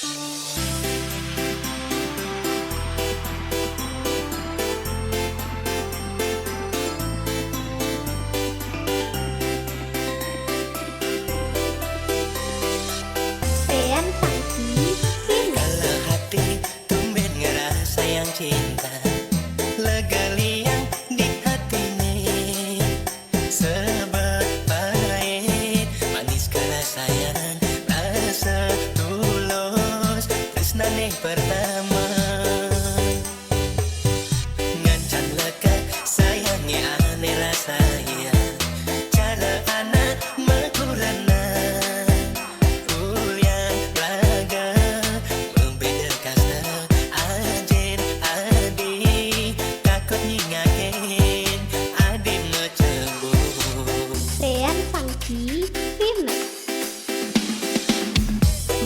Sean Funky Remix. Kalau hati tumben ngerasa yang cinta, lega liang di hati nih. Sebab pahit manis kerasaan, rasa tulus tresnane pertama. Ngancan lekat sayangi ane rasa ya, cara anak mekurana. Kuliah raga membeda kasta anjir adi, takut nyingakin adi macembur. Sean Funky Remix.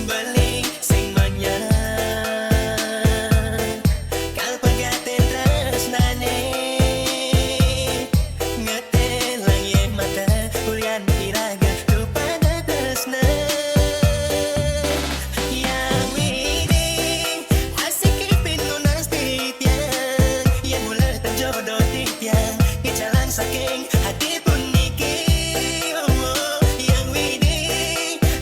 Balik sing manyang kal pegaten tresnane, ngetelang ye mata ulian iraga kepada tresna. Yang ini asik ipin lunas titiang, yang mula terjodoh titiang ke jalan saking hati pun niki. Yang ini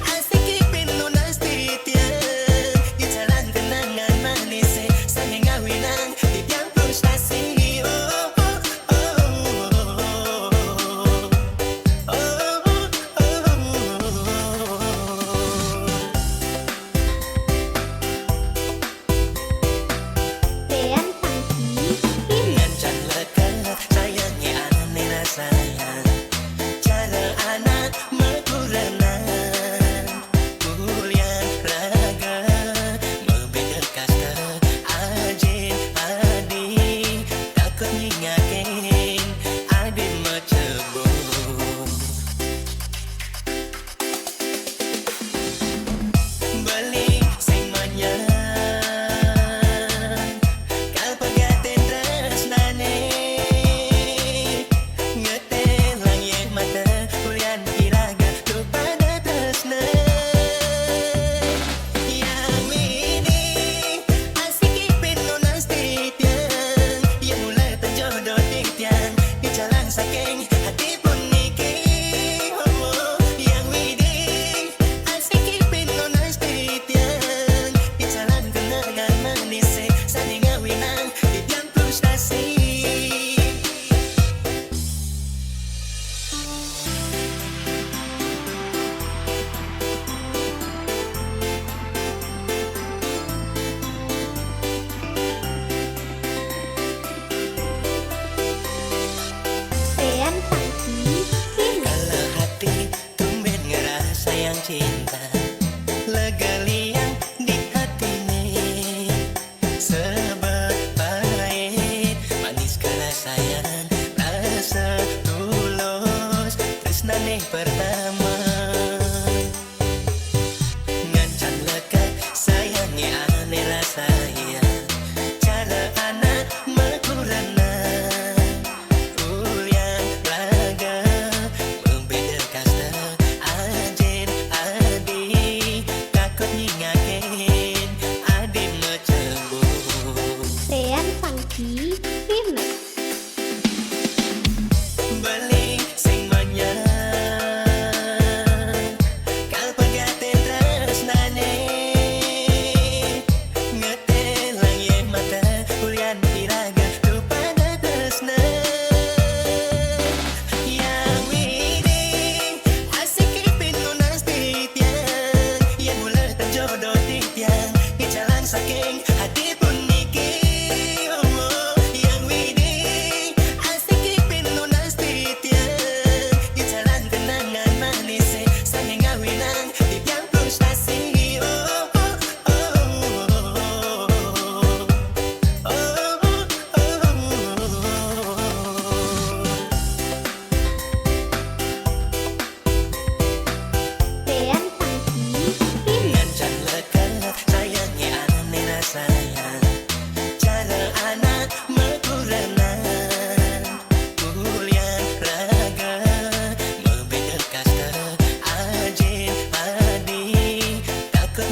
asik ipin lunas titiang ke jalan kenangan manis saking ngawinang titiang frustasi. Sean Funky Remix. Ngancan lekat sayangi ane rasanya, cara anak mekuranan. Kuliah raga membeda kasta ajin adi, takut nyingakin adi macembur. Balik sing manyang kal pegaten tresnane, ngetelang ye mata ulian iraga kepada tresna. Yang ini asik ipin lunas titiang, yang mula terjodoh titiang ke jalan saking hati pun niki. Yang ini asik ipin lunas titiang ke jalan kenangan manis saling ngawinang titiang frustasi. Sean Funky Remix. Kalau hati tumben ngerasa yang cinta, lega liang di hati nih. Sebab pahit manis kerasaan, rasa tulus tresnane pertama. Ngancan lekat sayangi ane rasa ya, cara anak mekurana. Kuliah raga membeda kasta anjir adi, takut nyingakin adi macembur. Sean Funky Remix. Balik sing manyang kal pegaten tresnane, ngetelang ye mata ulian iraga kepada tresna. Yang ini asik ipin lunas titiang, yang mula terjodoh titiang ke jalan saking hati pun niki. Yang ini asik ipin lunas titiang ke jalan kenangan manis saling ngawinang titiang frustasi. Sean Funky Remix. Ngancan lekat sayangi ane rasanya, cara anak mekuranan. Kuliah raga membeda kasta ajin adi, takut